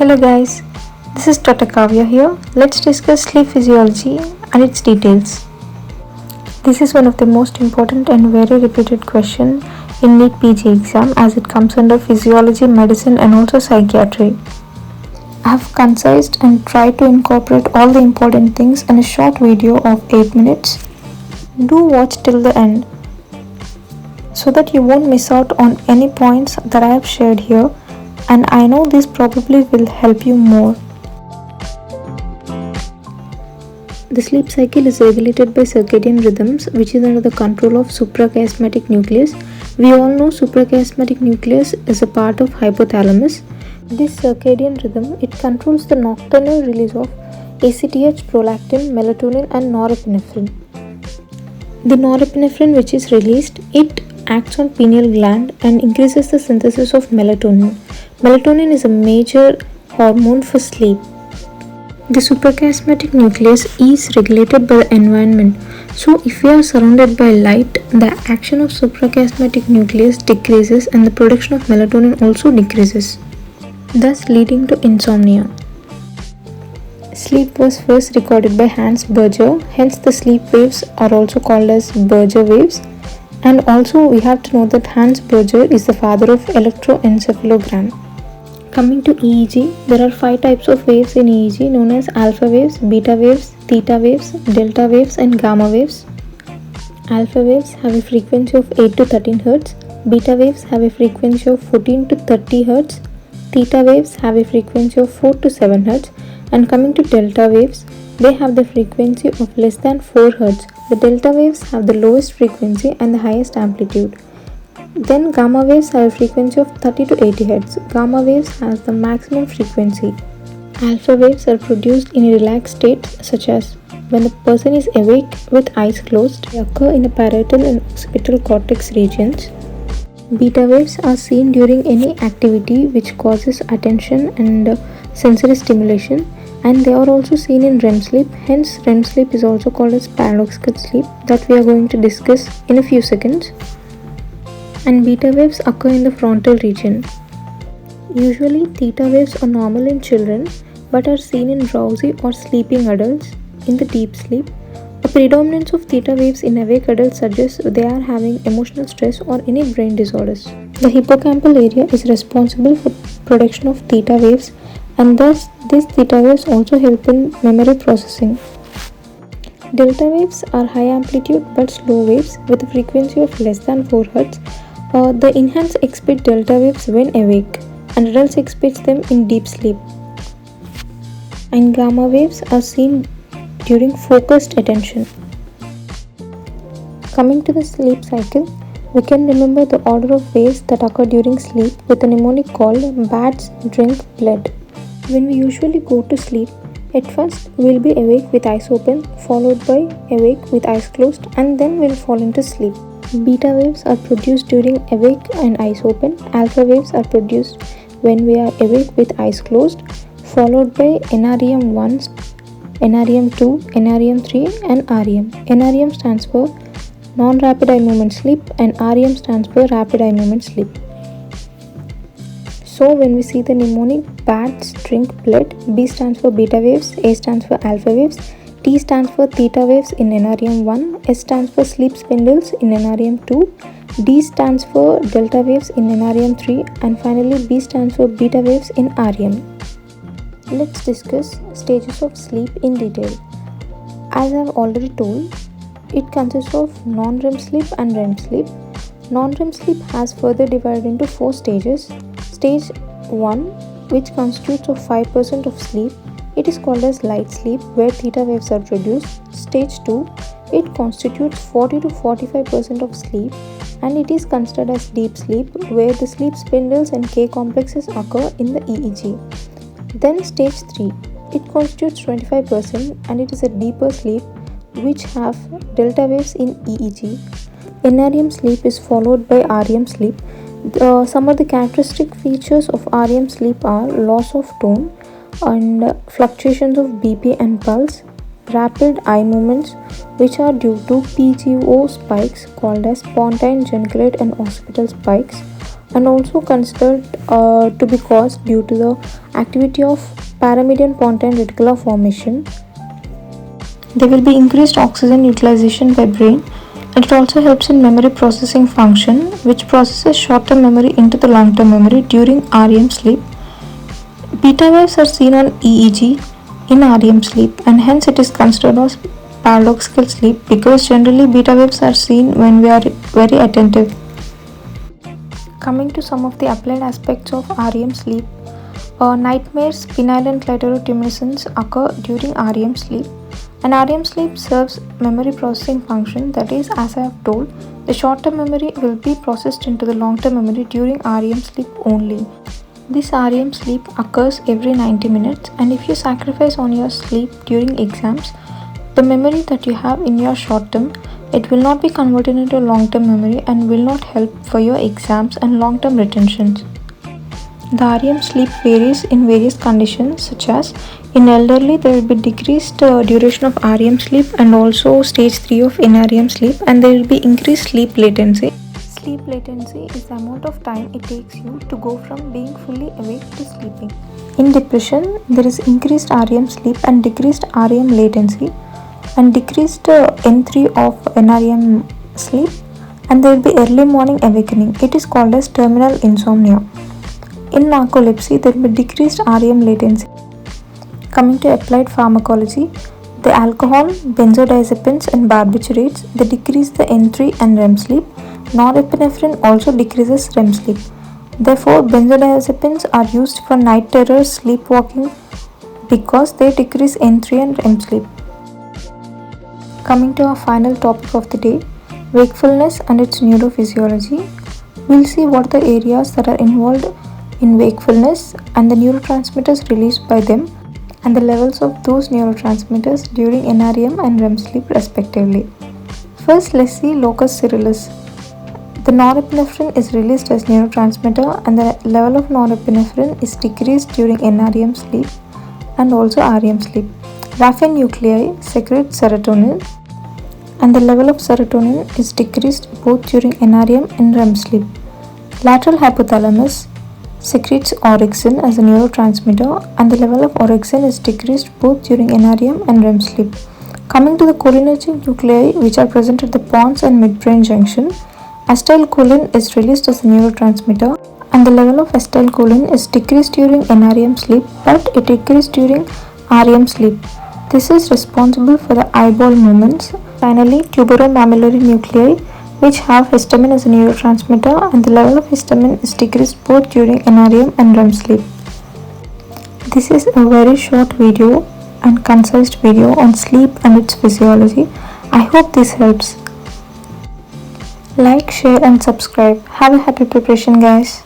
Hello guys, this is Dr. here. Let's discuss sleep physiology and its details. This is one of the most important and very repeated question in Neetpg exam as it comes under physiology, medicine and also psychiatry. I have concised and tried to incorporate all the important things in a short video of 8 minutes. Do watch till the end so that you won't miss out on any points that I have shared here, and I know this probably will help you more. The sleep cycle is regulated by circadian rhythms, which is under the control of suprachiasmatic nucleus. We all know suprachiasmatic nucleus is a part of hypothalamus. This circadian rhythm, it controls the nocturnal release of ACTH, prolactin, melatonin and norepinephrine. The norepinephrine which is released, it acts on pineal gland and increases the synthesis of melatonin. Melatonin is a major hormone for sleep. The suprachiasmatic nucleus is regulated by the environment. So if we are surrounded by light, the action of suprachiasmatic nucleus decreases and the production of melatonin also decreases, thus leading to insomnia. Sleep was first recorded by Hans Berger, hence the sleep waves are also called as Berger waves. And also we have to know that Hans Berger is the father of electroencephalogram. Coming to EEG, there are 5 types of waves in EEG known as alpha waves, beta waves, theta waves, delta waves and gamma waves. Alpha waves have a frequency of 8 to 13 Hz, beta waves have a frequency of 14 to 30 Hz, theta waves have a frequency of 4 to 7 Hz, and coming to delta waves, they have the frequency of less than 4 Hz. The delta waves have the lowest frequency and the highest amplitude. Then gamma waves have a frequency of 30 to 80 Hz. Gamma waves has the maximum frequency. Alpha waves are produced in a relaxed state, such as when the person is awake with eyes closed. They occur in the parietal and occipital cortex regions. Beta waves are seen during any activity which causes attention and sensory stimulation, and they are also seen in REM sleep. Hence REM sleep is also called as paradoxical sleep, that we are going to discuss in a few seconds. And beta waves occur in the frontal region. Usually theta waves are normal in children but are seen in drowsy or sleeping adults in the deep sleep. A predominance of theta waves in awake adults suggests they are having emotional stress or any brain disorders. The hippocampal area is responsible for production of theta waves, and thus these theta waves also help in memory processing. Delta waves are high amplitude but slow waves with a frequency of less than 4 Hz. The enhanced expect delta waves when awake, and adults expect them in deep sleep. And gamma waves are seen during focused attention. Coming to the sleep cycle, we can remember the order of waves that occur during sleep with a mnemonic called bats drink blood. When we usually go to sleep, at first we will be awake with eyes open, followed by awake with eyes closed, and then we will fall into sleep. Beta waves are produced during awake and eyes open. Alpha waves are produced when we are awake with eyes closed, followed by NREM-1, NREM-2, NREM-3 and REM. NREM stands for non-rapid eye movement sleep and REM stands for rapid eye movement sleep. So when we see the mnemonic bats drink blood, B stands for beta waves, A stands for alpha waves, T stands for theta waves in NREM-1, S stands for sleep spindles in NREM-2, D stands for delta waves in NREM-3 and finally B stands for beta waves in REM. Let's discuss stages of sleep in detail. As I have already told, it consists of non-REM sleep and REM sleep. Non-REM sleep has further divided into 4 stages. Stage 1, which constitutes of 5% of sleep, it is called as light sleep where theta waves are produced. Stage 2, it constitutes 40 to 45% of sleep and it is considered as deep sleep where the sleep spindles and K complexes occur in the EEG. Then stage 3, it constitutes 25% and it is a deeper sleep which have delta waves in EEG. NREM sleep is followed by REM sleep. Some of the characteristic features of REM sleep are loss of tone and fluctuations of BP and pulse, rapid eye movements which are due to PGO spikes called as pontine geniculate and occipital spikes, and also considered to be caused due to the activity of paramedian pontine reticular formation. There will be increased oxygen utilization by brain, and it also helps in memory processing function, which processes short-term memory into the long-term memory during REM sleep. Beta waves are seen on EEG in REM sleep, and hence it is considered as paradoxical sleep because generally beta waves are seen when we are very attentive. Coming to some of the applied aspects of REM sleep, nightmares, penile and clitorotumulisms occur during REM sleep. And REM sleep serves memory processing function, that is, as I have told, the short-term memory will be processed into the long-term memory during REM sleep only. This REM sleep occurs every 90 minutes, and if you sacrifice on your sleep during exams, the memory that you have in your short term, it will not be converted into long-term memory and will not help for your exams and long-term retentions. The REM sleep varies in various conditions, such as in elderly there will be decreased duration of REM sleep and also stage 3 of NREM sleep, and there will be increased sleep latency. Sleep latency is the amount of time it takes you to go from being fully awake to sleeping. In depression, there is increased REM sleep and decreased REM latency, and decreased N3 of NREM sleep, and there will be early morning awakening. It is called as terminal insomnia. In narcolepsy, there will be decreased REM latency. Coming to applied pharmacology, the alcohol, benzodiazepines and barbiturates, they decrease the N3 and REM sleep. Norepinephrine also decreases REM sleep. Therefore, benzodiazepines are used for night terrors, sleepwalking, because they decrease N3 and REM sleep. Coming to our final topic of the day, wakefulness and its neurophysiology. We'll see what the areas that are involved in wakefulness and the neurotransmitters released by them, and the levels of those neurotransmitters during NREM and REM sleep respectively. First, let's see locus coeruleus. The norepinephrine is released as neurotransmitter, and the level of norepinephrine is decreased during NREM sleep and also REM sleep. Raphe nuclei secrete serotonin, and the level of serotonin is decreased both during NREM and REM sleep. Lateral hypothalamus secretes orexin as a neurotransmitter, and the level of orexin is decreased both during NREM and REM sleep. Coming to the cholinergic nuclei, which are present at the pons and midbrain junction, acetylcholine is released as a neurotransmitter, and the level of acetylcholine is decreased during NREM sleep, but it decreased during REM sleep. This is responsible for the eyeball movements. Finally, tuberomammillary nuclei, which have histamine as a neurotransmitter, and the level of histamine is decreased both during NREM and REM sleep. This is a very short video and concised video on sleep and its physiology. I hope this helps. Like, share and subscribe. Have a happy preparation, guys.